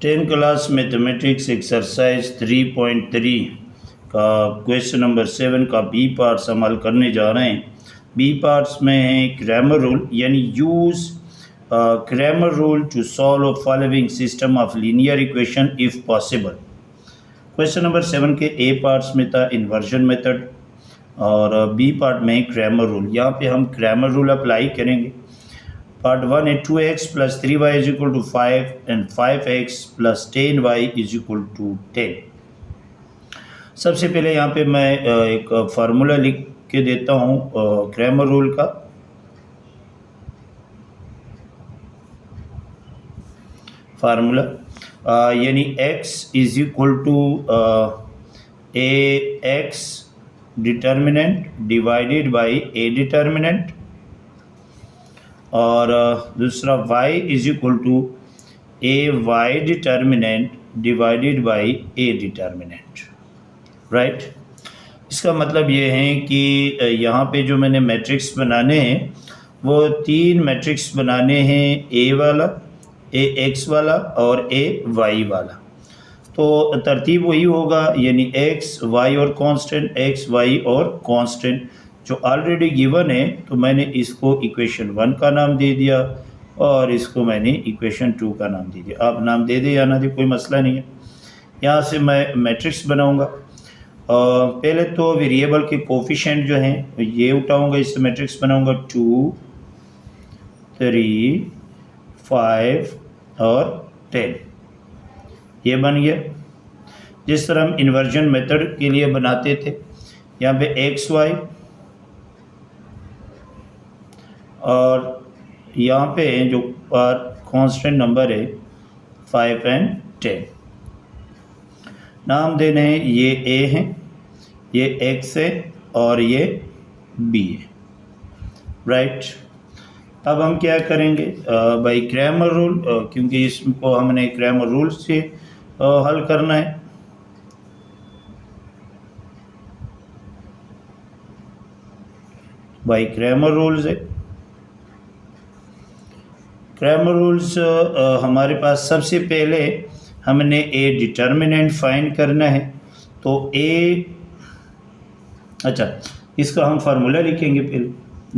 10 class mathematics exercise 3.3 का question number 7 का B parts हम हल करने जा रहे हैं। बी पार्ट्स में है क्रैमर रूल, यानी use Cramer rule to solve following system of linear equation if possible. Question number 7 के ए पार्ट्स में था इन्वर्जन मेथड और बी पार्ट में क्रैमर रूल। यहाँ पे हम क्रैमर रूल अप्लाई करेंगे। पार्ट 1 है 2x + 3y = 5 and 5x + 10y = 10। सबसे पहले यहाँ पे मैं एक फार्मूला लिख के देता हूँ क्रैमर रूल का। फार्मूला यानी x = ax determinant divided by a determinant और दूसरा y = ay determinant divided by a determinant. Right, इसका मतलब ये है कि यहाँ पे जो मैंने मैट्रिक्स बनाने हैं वो 3 मैट्रिक्स बनाने हैं, a वाला, ax वाला और ay वाला। तो तरतीब वही होगा, यानी x y और कांस्टेंट, x y और कांस्टेंट जो ऑलरेडी गिवन है। तो मैंने इसको इक्वेशन 1 का नाम दे दिया और इसको मैंने इक्वेशन 2 का नाम दे दिया। आप नाम दे दे या ना दे, कोई मसला नहीं है। यहाँ से मैं मैट्रिक्स बनाऊंगा। पहले तो वेरिएबल के कोफिशिएंट जो हैं ये उठाऊंगा, इससे मैट्रिक्स बनाऊंगा 2, 3, 5 और 10। ये बन गया जिस तरह हम इन्वर्जन मेथड के लिए बनाते थे। यहाँ पे एक्स वाई और यहाँ पे जो कांस्टेंट नंबर है 5 एंड 10। नाम देने हैं, ये ए है, ये एक्स है और ये बी है। राइट, अब हम क्या करेंगे बाई क्रैमर रूल, क्योंकि इसको हमने क्रैमर रूल से हल करना है। बाई क्रैमर रूल्स है। क्रैमर रूल्स हमारे पास सबसे पहले हमने ए डिटर्मिनेंट फाइंड करना है। तो ए, अच्छा, इसका हम फार्मूला लिखेंगे। पहले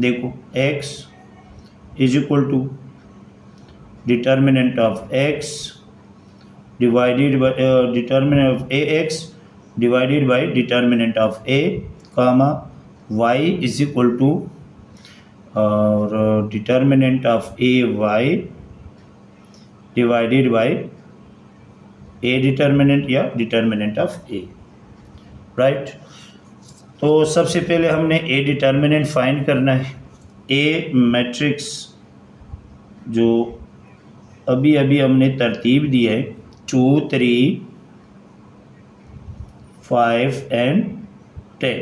देखो, x = determinant of x divided by determinant of ax divided by determinant of a, comma y = और determinant of ay divided by a determinant या डिटर्मिनेंट ऑफ a। राइट, तो सबसे पहले हमने a डिटर्मिनेंट फाइंड करना है। a मैट्रिक्स जो अभी अभी हमने तरतीब दी है 2, 3, 5 एंड 10।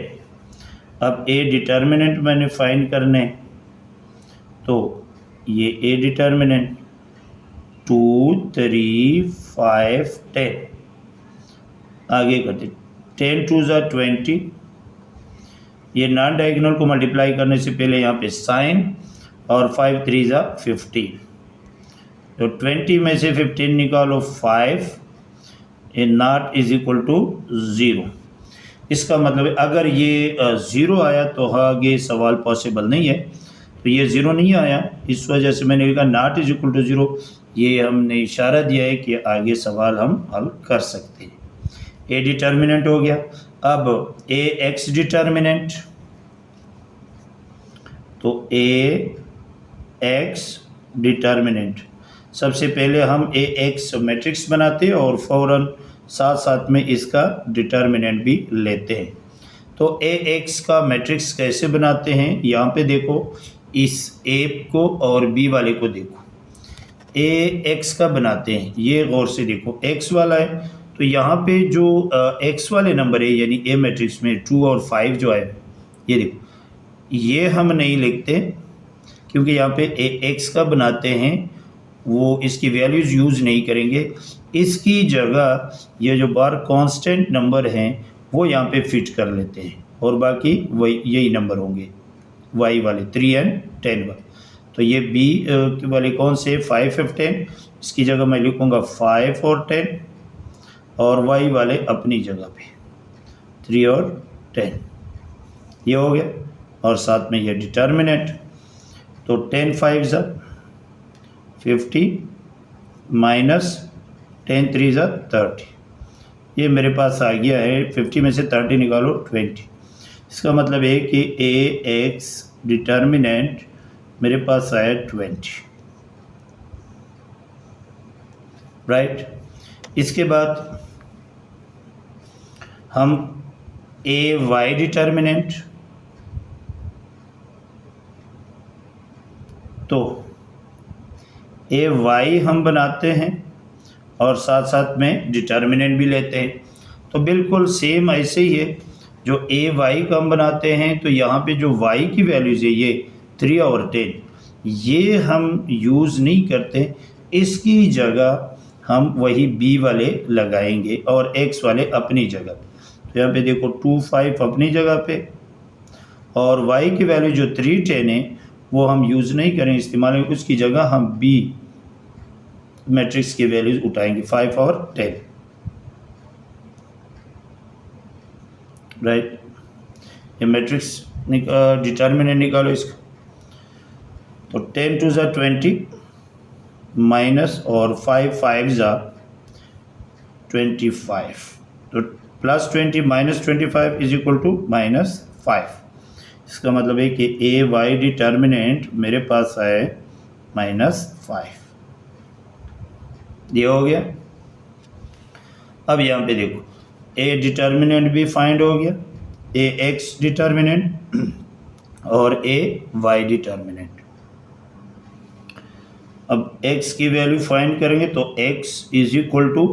अब a डिटर्मिनेंट मैंने फाइंड करना है। तो ये a डिटर्मिनेंट 2, 3, 5, 10 आगे करते 10 2 = 20। ये नॉन डायगोनल को मल्टीप्लाई करने से पहले यहाँ पे साइन और 5 3 = 15। तो 20 में से 15 निकालो 5 ए नॉट = 0। इसका मतलब है अगर ये 0 आया तो आगे सवाल पॉसिबल नहीं है। तो ये 0 नहीं आया, इस वजह से मैंने लिखा नॉट = 0। ये हमने इशारा दिया है कि आगे सवाल हम हल कर सकते हैं। ए डिटर्मिनेंट हो गया। अब ए एक्स डिटर्मिनेंट, तो ए एक्स डिटर्मिनेंट सबसे पहले हम ए एक्स मैट्रिक्स बनाते हैं और फ़ौरन साथ साथ में इसका डिटर्मिनेंट भी लेते हैं। तो ए एक्स का मैट्रिक्स कैसे बनाते हैं, यहाँ पे देखो, इस ए को और बी वाले को देखो। ए एक्स का बनाते हैं, ये गौर से देखो, एक्स वाला है तो यहाँ पे जो एक्स वाले नंबर है यानी ए मैट्रिक्स में 2 और 5 जो है, ये देखो, ये हम नहीं लिखते क्योंकि यहाँ पे ए एक्स का बनाते हैं, वो इसकी वैल्यूज़ यूज़ नहीं करेंगे। इसकी जगह ये जो बार कांस्टेंट नंबर हैं वो यहाँ पे फिट कर लेते हैं और बाकी वही यही नंबर होंगे वाई वाले 3 एंड 10 वाले। तो ये बी वाले कौन से 5 15, इसकी जगह मैं लिखूँगा 5 और 10, और y वाले अपनी जगह पे 3 और 10, ये हो गया। और साथ में ये डिटर्मिनेंट, तो 10 5 ज़ा 50 माइनस 10 3 ज़ा 30, ये मेरे पास आ गया है। 50 में से 30 निकालो 20। इसका मतलब है कि ए एक्स डिटर्मिनेंट मेरे पास आया 20, राइट। इसके बाद हम ए वाई डिटर्मिनेंट, तो ए वाई हम बनाते हैं और साथ साथ में डिटर्मिनेंट भी लेते हैं। तो बिल्कुल सेम ऐसे ही है, जो ए वाई का हम बनाते हैं तो यहाँ पे जो वाई की वैल्यूज़ है ये 3 और 10, ये हम यूज़ नहीं करते, इसकी जगह हम वही बी वाले लगाएंगे और एक्स वाले अपनी जगह। तो यहाँ पे देखो 2 5 अपनी जगह पे, और वाई की वैल्यू जो 3 10 है वो हम यूज़ नहीं करें, इस्तेमाल करें, उसकी जगह हम बी मैट्रिक्स की वैल्यूज उठाएंगे 5 और 10, राइट। ये मैट्रिक्स डिटर्मिनेंट निकालो इसका, तो 10 2 ज़ा 20 माइनस और 5 5 ज़ा 25, तो plus 20 minus 25 is equal to minus 5। इसका मतलब है कि ए वाई डिटर्मिनेंट मेरे पास आए -5, ये हो गया। अब यहाँ पे देखो ए डिटर्मिनेंट भी फाइंड हो गया, ए एक्स डिटर्मिनेंट और ए वाई डिटर्मिनेंट। अब x की वैल्यू फाइंड करेंगे तो x is equal to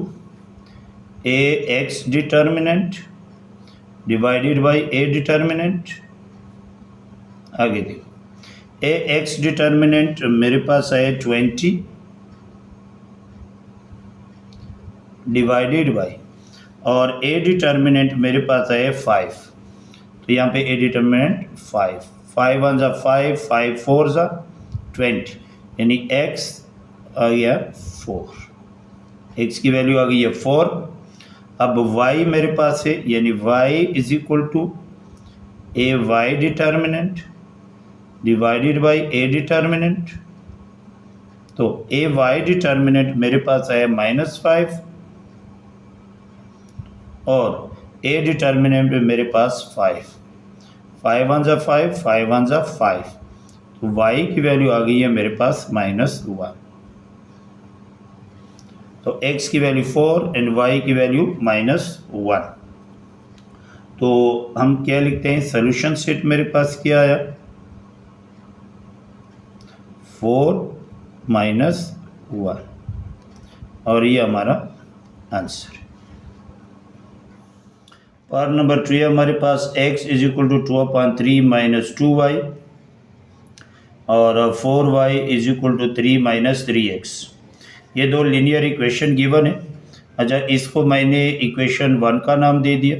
A x determinant divided by A determinant. आगे देखो ए एक्स डिटर्मिनेंट मेरे पास है 20 डिवाइडेड बाई, और ए डिटर्मिनेंट मेरे पास है 5, तो यहाँ पे ए डिटर्मिनेंट 5 5 1 ज़ा 5 5 4 ज़ा 20, यानी x आ गया 4, x की वैल्यू आ गई है 4। अब y मेरे पास है, यानी y is equal to A y determinant divided by A determinant. तो ए वाई डिटर्मिनेंट मेरे पास आया -5 और ए डिटर्मिनेंट में मेरे पास 5 5 1 ज़ा 5 5 1 ज़ा 5, तो y की वैल्यू आ गई है मेरे पास -1। तो x की वैल्यू 4 एंड y की वैल्यू -1। तो हम क्या लिखते हैं, सोल्यूशन सेट मेरे पास क्या आया 4 -1, और ये हमारा आंसर है। पार्ट नंबर 3 हमारे पास x is equal to 2/3 - 2y और 4y is equal to 3 - 3x। ये दो लीनियर इक्वेशन गिवन है। अच्छा, इसको मैंने इक्वेशन 1 का नाम दे दिया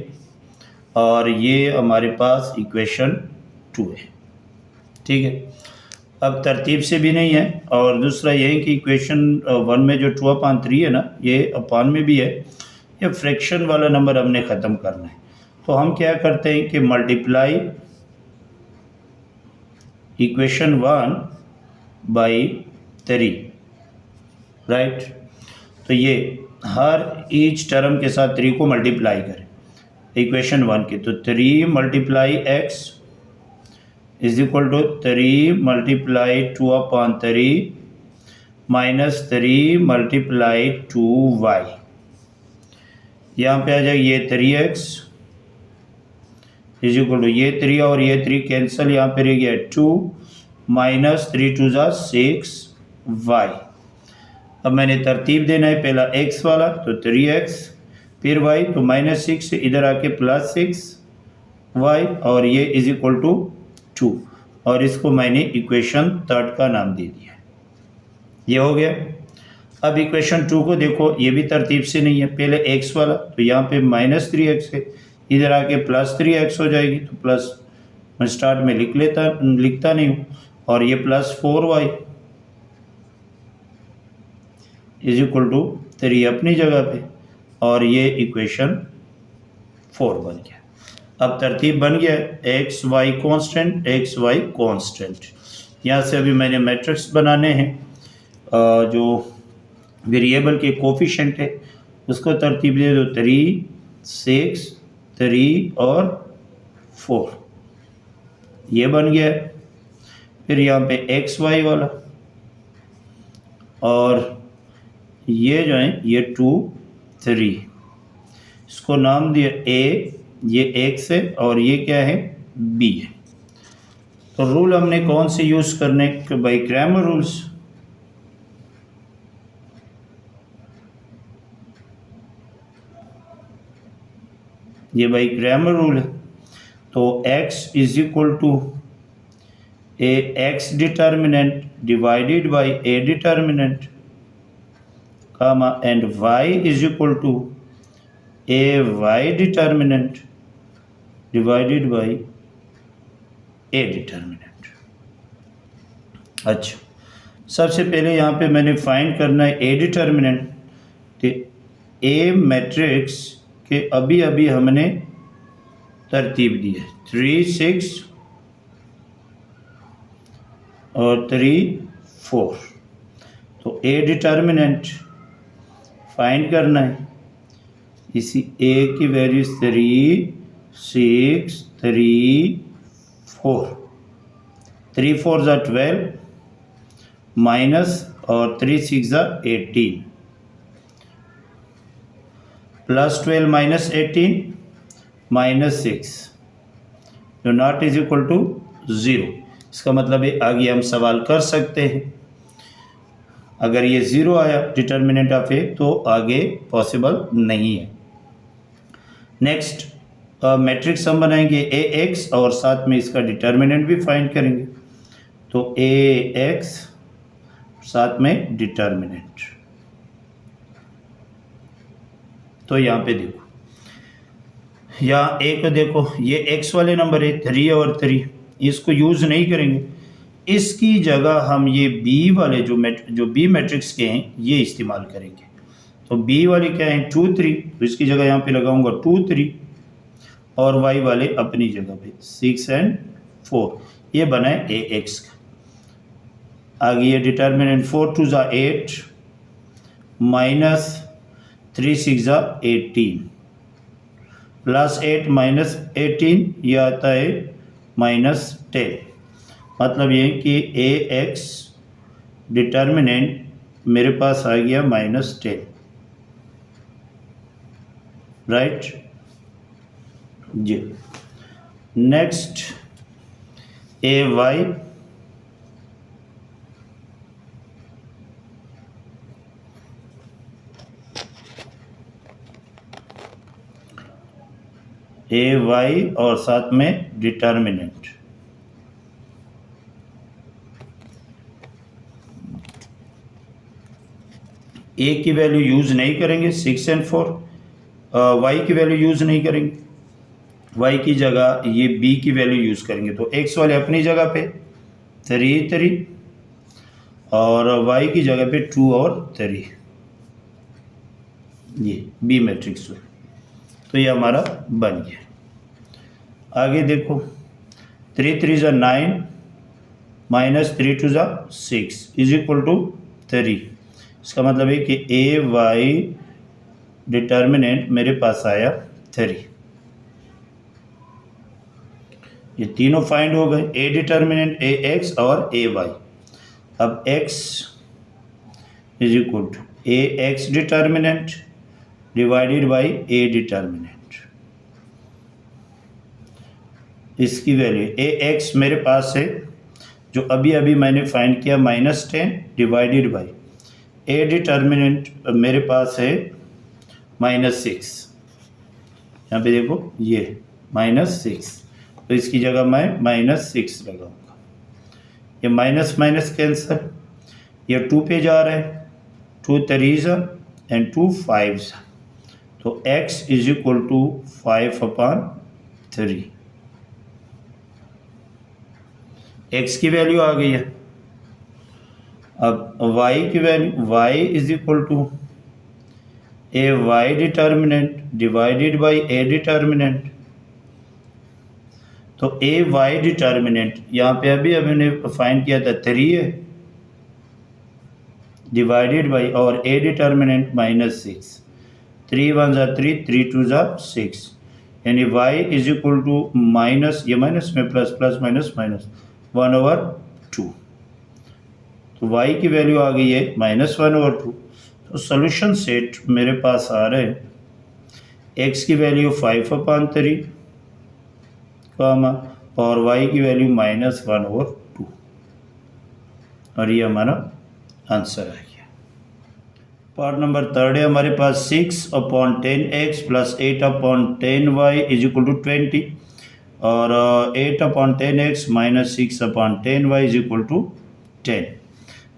और ये हमारे पास इक्वेशन 2 है, ठीक है। अब तरतीब से भी नहीं है, और दूसरा ये है कि इक्वेशन 1 में जो 2/3 है ना, ये अपान में भी है, ये फ्रैक्शन वाला नंबर हमने ख़त्म करना है। तो हम क्या करते हैं कि मल्टीप्लाई इक्वेशन 1 बाई 3, राइट। तो ये हर ईच टर्म के साथ 3 को मल्टीप्लाई करें इक्वेशन 1 के, तो 3 multiply x is equal to 3 multiply 2/3 minus 3 multiply 2y। यहाँ पे आ जाएगा ये 3x इज इक्वल टू ये 3 और ये 3 कैंसिल, यहाँ पे रह गया 2 माइनस 3 2 ज़ा 6y। अब मैंने तरतीब देना है, पहला x वाला तो 3x, फिर y तो -6, इधर आके +6y, और ये इज इक्वल टू 2, और इसको मैंने इक्वेशन 3 का नाम दे दिया। ये हो गया। अब इक्वेशन 2 को देखो, ये भी तरतीब से नहीं है, पहले x वाला तो यहाँ पे -3x है, इधर आके +3x हो जाएगी, तो प्लस मैं स्टार्ट में लिखता नहीं हूँ, और ये +4y, इज इक्वल टू 3 अपनी जगह पे, और ये इक्वेशन 4 बन गया। अब तरतीब बन गया x y constant, x y constant. यहाँ से अभी मैंने मैट्रिक्स बनाने हैं, जो वेरिएबल के कोफिशिएंट है उसको तरतीब दे दो 3, 6, 3 और 4, ये बन गया। फिर यहाँ पे एक्स वाई वाला, और ये जो है ये 2, 3, इसको नाम दिया ए, ये एक्स है और ये क्या है बी है। तो रूल हमने कौन से यूज़ करने, बाई क्रैमर रूल्स। ये बाई क्रैमर रूल है। तो x is equal to A x determinant divided by A determinant, comma, and y is equal to A y determinant divided by A determinant. अच्छा, सबसे पहले यहाँ पे मैंने फाइंड करना है ए डिटर्मिनेंट। तो ए मैट्रिक्स के अभी अभी हमने तरतीब दी है 3, 6 और 3, 4। तो ए डिटर्मिनेंट फाइंड करना है, इसी ए की वैल्यू 3, 6, 3, 4, 3 4 ज़ा 12 माइनस और 3 6 ज़ा 18 प्लस 12 माइनस 18 माइनस 6 जो नॉट इज इक्वल टू 0। इसका मतलब है आगे हम सवाल कर सकते हैं, अगर ये 0 आया डिटर्मिनेंट ऑफ ए तो आगे पॉसिबल नहीं है। नेक्स्ट मैट्रिक्स हम बनाएंगे ए एक्स और साथ में इसका डिटर्मिनेंट भी फाइंड करेंगे। तो ए एक्स साथ में डिटर्मिनेंट। तो यहाँ पे देखो, यहाँ एक देखो ये एक्स वाले नंबर है 3 और 3, इसको यूज़ नहीं करेंगे, इसकी जगह हम ये बी वाले जो बी मैट्रिक्स के हैं ये इस्तेमाल करेंगे। तो बी वाले क्या हैं 2, 3, तो इसकी जगह यहाँ पे लगाऊंगा 2, 3 और वाई वाले अपनी जगह पे 6 और 4, ये बना है ए एक्स का। आगे ये डिटर्मिनेंट 4 2 ज़ा 8 माइनस 3 6 ज़ा 18 प्लस 8 माइनस 18 ये आता है माइनस 10। मतलब ये कि ए एक्स डिटर्मिनेंट मेरे पास आ गया माइनस 10, राइट जी। नेक्स्ट ए वाई, ए वाई और साथ में डिटर्मिनेंट। ए की वैल्यू यूज़ नहीं करेंगे 6 और 4, वाई की वैल्यू यूज़ नहीं करेंगे, वाई की जगह ये बी की वैल्यू यूज़ करेंगे। तो एक्स वाले अपनी जगह पे 3 3 और वाई की जगह पे 2 और 3, ये बी मैट्रिक्स। तो ये हमारा बन गया। आगे देखो 3 3 ज़ा 9 माइनस 3 2 ज़ा 6 इज इक्वल टू 3। इसका मतलब है कि ए वाई डिटर्मिनेंट मेरे पास आया 3। ये तीनों फाइंड हो गए, ए डिटर्मिनेंट, ए एक्स और ए वाई। अब x is equal to A x determinant divided by A determinant. इसकी वैल्यू ए एक्स मेरे पास है जो अभी अभी मैंने फाइंड किया minus 10 divided by A determinant मेरे पास है माइनस 6। यहाँ पे देखो ये माइनस 6, तो इसकी जगह मैं माइनस 6 लगाऊंगा। ये माइनस माइनस कैंसर, ये 2 पे जा रहा है, 2 3 एंड 2 5, तो x is equal to 5/3। x की वैल्यू आ गई है। अब y की value y is equal to A y determinant divided by A determinant. तो ए वाई डिटर्मिनेंट यहाँ पे अभी हमने फाइंड किया था 3 है डिवाइडेड बाई और ए डिटर्मिनेंट -6। 3 1 ज़ा 3 3 2 ज़ा 6 यानी y is equal to minus ये माइनस में प्लस प्लस माइनस माइनस 1/2। तो y की वैल्यू आ गई है -1/2। तो सोल्यूशन सेट मेरे पास आ रहे हैं x की वैल्यू 5/3 कामा और y की वैल्यू -1/2 और ये हमारा आंसर आ गया। पार्ट नंबर 3 है हमारे पास 6/10x plus 8/10y is equal to 20 और 8/10x minus 6/10y is equal to 10।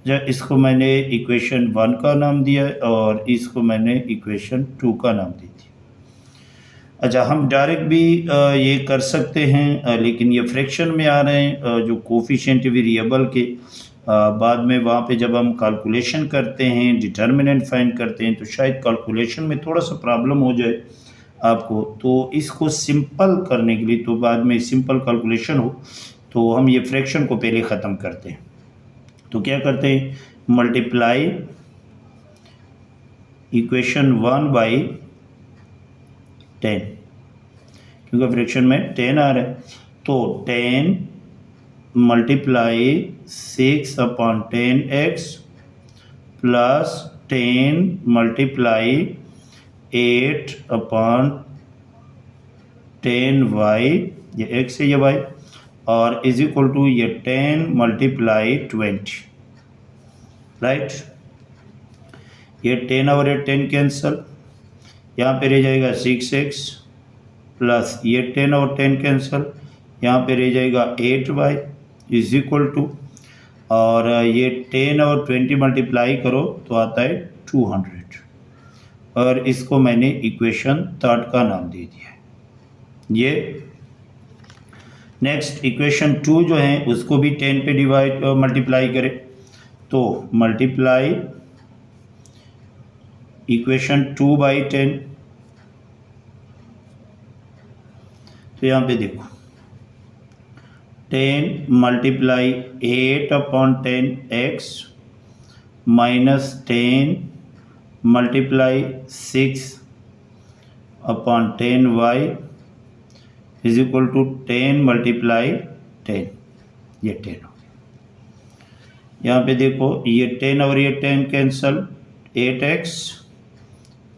जब इसको मैंने इक्वेशन 1 का नाम दिया और इसको मैंने इक्वेशन 2 का नाम दी थी। अच्छा, हम डायरेक्ट भी ये कर सकते हैं, लेकिन ये फ्रैक्शन में आ रहे हैं जो कोफिशिएंट वेरिएबल के बाद में वहाँ पे जब हम कैलकुलेशन करते हैं डिटर्मिनेंट फाइंड करते हैं तो शायद कैलकुलेशन में थोड़ा सा प्रॉब्लम हो जाए आपको। तो इसको सिंपल करने के लिए, तो बाद में सिंपल कैलकुलेशन हो तो हम ये फ्रैक्शन को पहले ख़त्म करते हैं। तो क्या करते हैं, मल्टीप्लाई इक्वेशन 1 बाई 10 क्योंकि फ्रैक्शन में 10 आ रहा है। तो 10 multiply 6/10x plus 10 multiply 8/10y ये x है ये y और इज इक्वल टू ये 10 मल्टीप्लाई 20 राइट। ये 10 और ये 10 कैंसल, यहाँ पे रह जाएगा 6x प्लस ये 10 और 10 कैंसल, यहाँ पे रह जाएगा 8y इज इक्वल टू और ये 10 और 20 मल्टीप्लाई करो तो आता है 200 और इसको मैंने इक्वेशन 3 का नाम दे दिया है ये। नेक्स्ट इक्वेशन 2 जो है उसको भी 10 पे डिवाइड मल्टीप्लाई करें तो मल्टीप्लाई इक्वेशन 2 बाई 10। तो यहाँ पे देखो 10 multiply 8/10x minus 10 multiply 6/10y is equal to 10 multiply 10 ये 10 हो गया। यहाँ पे देखो ये 10 और ये 10 कैंसल 8x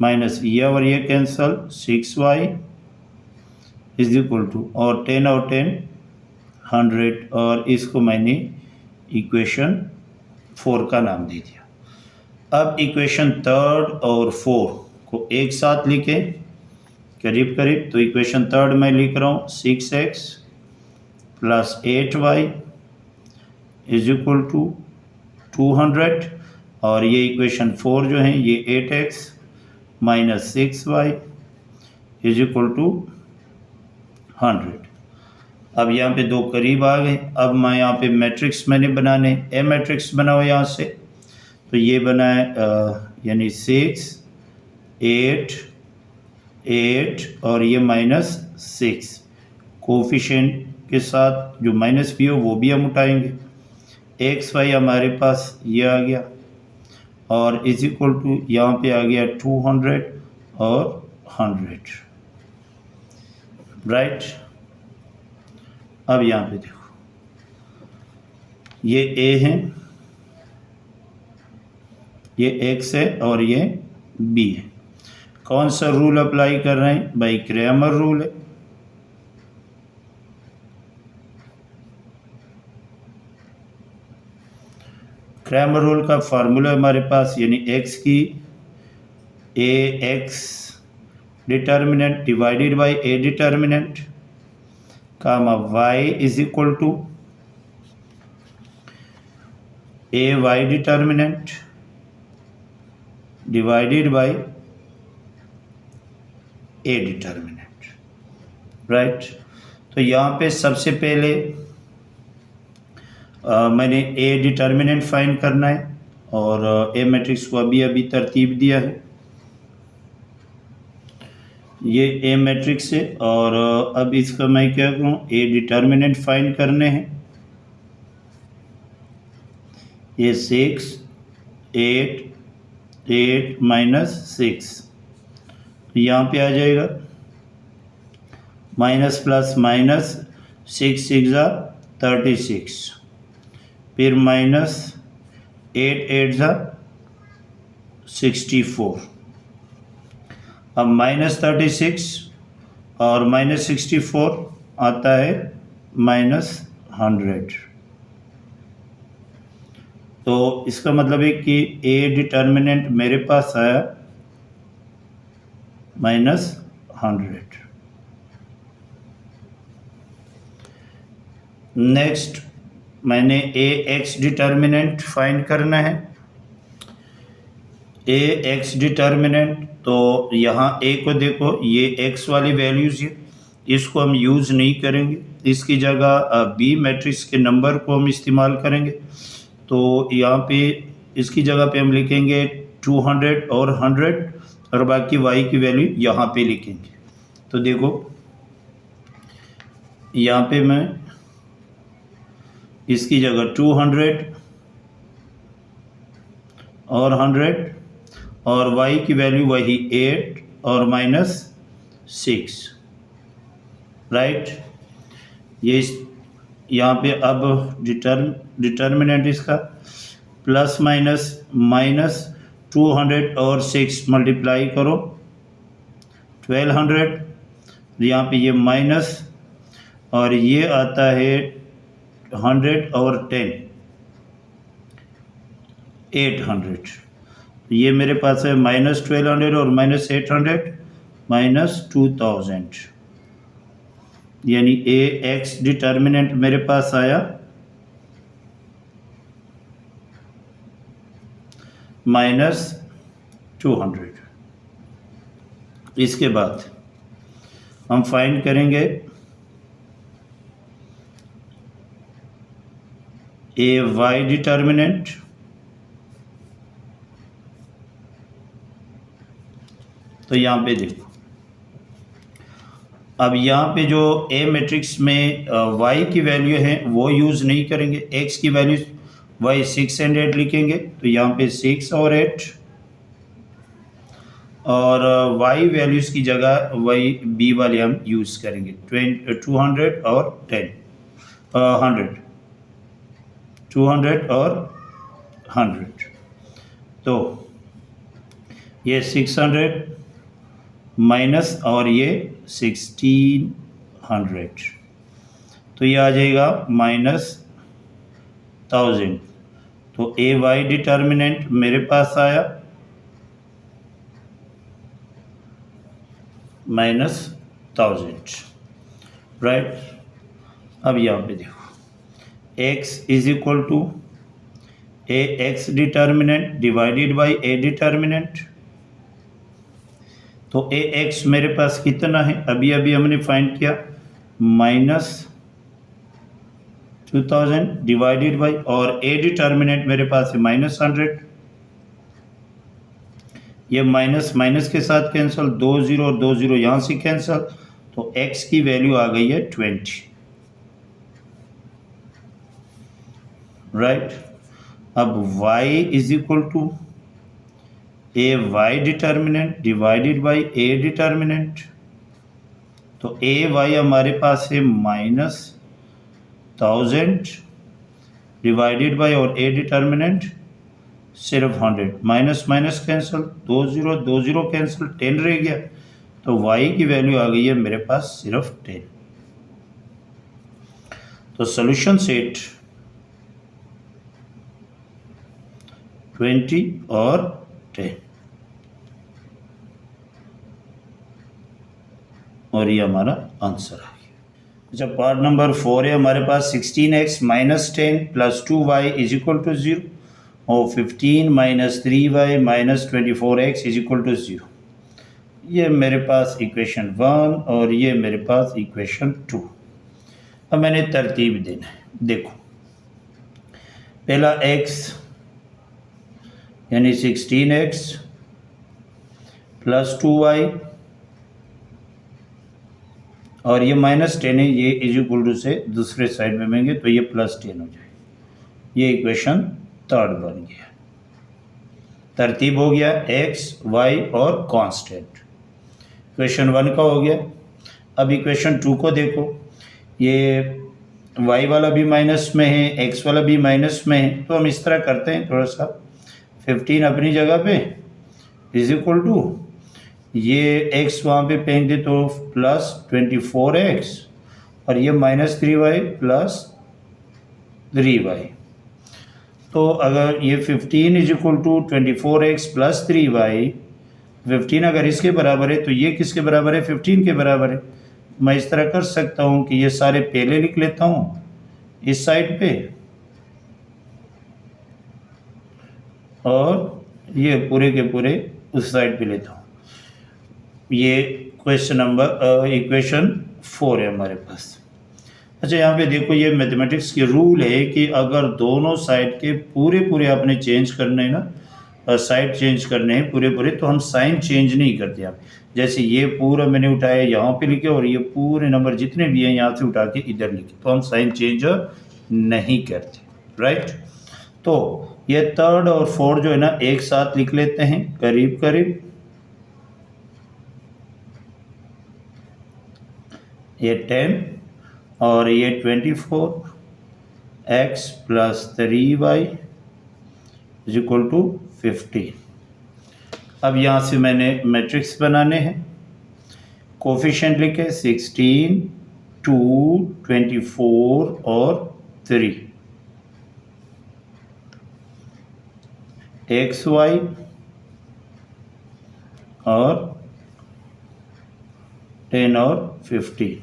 माइनस ये और ये cancel 6y is equal to और 10 और 10 100 और इसको मैंने इक्वेशन 4 का नाम दे दिया। अब इक्वेशन 3 और 4 को एक साथ लिखें करीब करीब। तो इक्वेशन 3 मैं लिख रहा हूँ 6x plus 8y is equal to 200 और ये इक्वेशन 4 जो है ये 8x minus 6y is equal to 100। अब यहाँ पे दो करीब आ गए। अब मैं यहाँ पे मैट्रिक्स मैंने बनाने ए मैट्रिक्स बनाओ यहाँ से। तो ये बना है यानी 6 8 8 और ये -6 कोफिशिएंट के साथ जो माइनस भी हो वो भी हम उठाएंगे। एक्स वाई हमारे पास ये आ गया और इज इक्वल टू यहाँ पे आ गया 200 और 100 राइट। अब यहाँ पे देखो ये ए है, ये एक्स है और ये बी है। कौन सा रूल अप्लाई कर रहे हैं भाई? क्रैमर रूल है। क्रैमर रूल का फार्मूला हमारे पास यानी एक्स की A x determinant divided by A determinant comma y is equal to A y determinant divided by A determinant right. तो यहाँ पे सबसे पहले मैंने ए डिटर्मिनेंट फाइंड करना है। और ए मैट्रिक्स को अभी अभी तरतीब दिया है। ये ए मैट्रिक्स है और अब इसका मैं क्या करूँ, ए डिटर्मिनेंट फाइंड करने हैं। ये 6 8 8 माइनस 6 यहाँ पे आ जाएगा, माइनस प्लस माइनस 6 6 जा 36, फिर माइनस 8 8 जा 64। अब माइनस 36 और माइनस 64 आता है माइनस 100। तो इसका मतलब है कि ए डिटर्मिनेंट मेरे पास आया माइनस 100। नेक्स्ट मैंने ए एक्स डिटर्मिनेंट फाइंड करना है। ए एक्स डिटर्मिनेंट, तो यहाँ ए को देखो, ये एक्स वाली वैल्यूज़ है, इसको हम यूज़ नहीं करेंगे, इसकी जगह बी मैट्रिक्स के नंबर को हम इस्तेमाल करेंगे। तो यहाँ पे इसकी जगह पे हम लिखेंगे 200 और 100 और बाकी वाई की वैल्यू यहाँ पे लिखेंगे। तो देखो यहाँ पे मैं इसकी जगह 200 और 100 और y की वैल्यू वही 8 और माइनस 6, राइट। ये यहाँ पे अब डिटर्मिनेंट इसका प्लस माइनस माइनस 200 और 6 मल्टीप्लाई करो 1200, यहाँ पे ये माइनस और ये आता है 100 और 10 800। ये मेरे पास है माइनस 1200 और माइनस 800 माइनस 2000, यानी ए एक्स डिटर्मिनेंट मेरे पास आया माइनस 200। इसके बाद हम फाइंड करेंगे ए वाई डिटर्मिनेंट। तो यहाँ पे देखो, अब यहाँ पे जो ए मैट्रिक्स में वाई की वैल्यू है वो यूज़ नहीं करेंगे, एक्स की वैल्यू वाई 6 and 8 लिखेंगे। तो यहाँ पे 6 और 8 और वाई वैल्यूज़ की जगह वाई बी वाले हम यूज़ करेंगे 200 और 10 100 200 और 100। तो ये 600 माइनस और ये 1600, तो ये आ जाएगा माइनस 1000। तो ए वाई डिटर्मिनेंट मेरे पास आया माइनस 1000, राइट। अब यहाँ पे देखो x is equal to A x determinant divided by A determinant. तो ए एक्स मेरे पास कितना है, अभी अभी हमने फाइंड किया माइनस 2000 डिवाइडेड बाई, और ए डिटर्मिनेंट मेरे पास है माइनस 100। ये माइनस माइनस के साथ कैंसिल, 2 0 और 2 0 यहाँ से कैंसिल, तो x की वैल्यू आ गई है 20, राइट। अब y is equal to A y determinant divided by A determinant. तो ए वाई हमारे पास है माइनस 1000 डिवाइडेड बाई और ए डिटर्मिनेंट सिर्फ 100, माइनस माइनस कैंसिल, 2 0 2 0 कैंसिल, 10 रह गया। तो y की वैल्यू आ गई है मेरे पास सिर्फ 10। तो सोल्यूशन सेट 20 और 10, और ये हमारा आंसर है। अच्छा, पार्ट नंबर 4 है हमारे पास 16x minus 10 plus 2y is equal to 0 और 15 minus 3y minus 24x is equal to 0। ये मेरे पास इक्वेशन 1 और ये मेरे पास इक्वेशन 2। अब मैंने तरतीब देना है। देखो, पहला x यानी 16x प्लस 2y, और ये -10 है, ये इज इक्वल टू से दूसरे साइड में लेंगे तो ये +10 हो जाएगा। ये इक्वेशन थर्ड बन गया। तरतीब हो गया x, y और कांस्टेंट। इक्वेशन 1 का हो गया। अब इक्वेशन 2 को देखो, ये y वाला भी माइनस में है, x वाला भी माइनस में है, तो हम इस तरह करते हैं थोड़ा सा। 15 अपनी जगह पे इज इक्वल टू, ये x वहाँ पे फेंक दे तो +24x और ये -3y प्लस 3y। तो अगर ये 15 is equal to 24x plus 3y, 15 अगर इसके बराबर है तो ये किसके बराबर है? 15 के बराबर है। मैं इस तरह कर सकता हूँ कि ये सारे पहले लिख लेता हूँ इस साइड पे, और ये पूरे के पूरे उस साइड पे लेता हूँ। ये इक्वेशन 4 है हमारे पास। अच्छा, यहाँ पे देखो, ये मैथमेटिक्स की रूल है कि अगर दोनों साइड के पूरे आपने चेंज करने हैं ना, साइड चेंज करने हैं पूरे, तो हम साइन चेंज नहीं करते। आप जैसे ये पूरा मैंने उठाया यहाँ पे लिखे, और ये पूरे नंबर जितने भी हैं यहाँ से उठा के इधर लिखे, तो हम साइन चेंज नहीं करते, राइट। तो ये थर्ड और फोर्थ जो है ना एक साथ लिख लेते हैं करीब करीब। ये 10 और ये 24x plus 3y is equal to 15। अब यहाँ से मैंने मैट्रिक्स बनाने हैं। कोफिशिएंट लिखे 16, 2, 24 और 3। एक्स वाई और 10 और 15।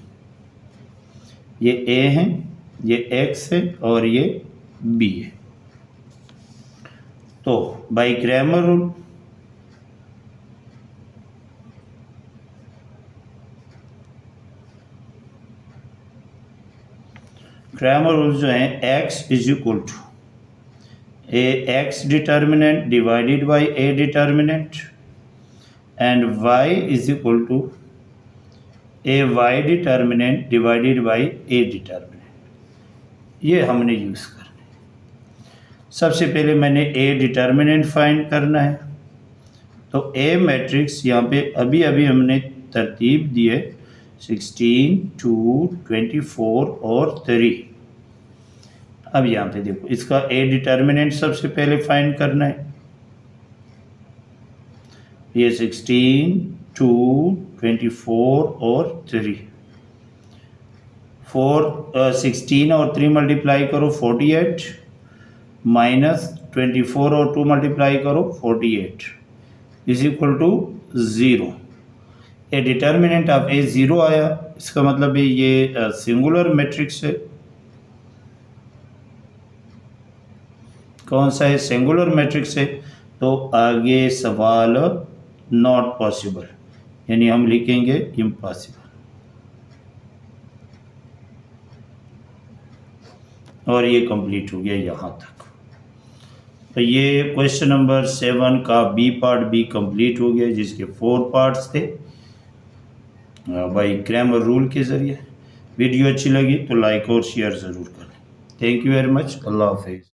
ये ए है, ये एक्स है और ये बी है। तो by Cramer rule, Cramer rule जो है x is equal to A x determinant divided by A determinant and y is equal to A y determinant divided by A determinant. ये हमने यूज़ करना है। सबसे पहले मैंने ए डिटर्मिनेंट फाइंड करना है। तो ए मैट्रिक्स यहाँ पे अभी हमने तरतीब दी है 16, 2, 24 और 3। अब यहाँ पे देखो, इसका ए डिटर्मिनेंट सबसे पहले फाइंड करना है। ये 16, 2, 24 और 3। 16 और 3 मल्टीप्लाई करो 48, माइनस 24 और 2 मल्टीप्लाई करो 48 is equal to 0। A determinant of A 0 आया, इसका मतलब है ये सिंगुलर मैट्रिक्स है। कौन सा है? सिंगुलर मैट्रिक्स है। तो आगे सवाल नॉट पॉसिबल, यानी हम लिखेंगे इम्पॉसिबल। और ये कंप्लीट हो गया यहाँ तक। तो ये क्वेश्चन नंबर 7 का बी पार्ट भी कंप्लीट हो गया, जिसके 4 पार्ट्स थे बाई क्रैमर रूल के ज़रिए। वीडियो अच्छी लगी तो लाइक और शेयर ज़रूर करें। Thank you very much. अल्लाह हाफिज़।